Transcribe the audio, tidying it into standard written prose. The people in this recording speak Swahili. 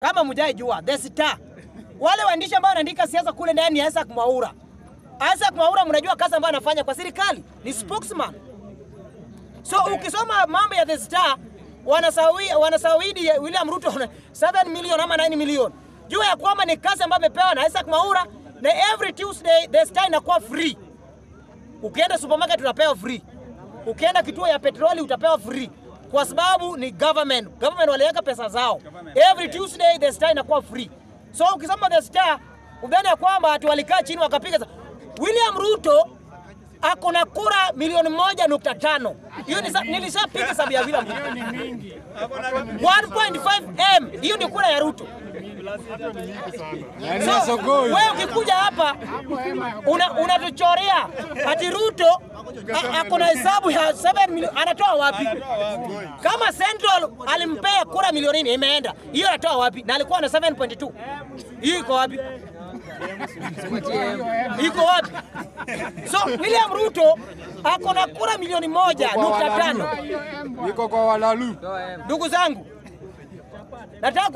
Kama mjai jua, The Star. Wale waandishi ambao wanaandika siasa kule ndani ya Isaac Mwaura. Isaac Mwaura mnajua kazi ambayo anafanya kwa serikali, ni spokesman. So ukisoma mambo ya The Star, wanasawidi William Ruto 7 million ama 9 million. Jua ya kwamba ni kazi ambayo amepewa na Isaac Mwaura, na every Tuesday The Star inakuwa free. Ukienda supermarket unapewa free. Ukienda kituo ya petroli utapewa free. Kwa sababu ni government waliweka pesa zao. Every Tuesday The Star inakuwa free. So ukisoma The Star, udhani ya kwamba watu walikaa chini wakapiga William Ruto ako na kura milioni 1.5. Hiyo nilishapiga hesabu ya William Ruto. 1.5M. Hiyo ni kura ya Ruto. So, wewe ukikuja hapa unatuchorea ati Ruto ako na hesabu ya 7 milioni, anatoa wapi? Kama Central alimpea kura milioni 4 imeenda, hiyo anatoa wapi? Na alikuwa na 7.2. Hiyo iko wapi? Iko wapi? So William Ruto ako na kura milioni 1.5. Iko kwa walalu. Ndugu zangu, nataka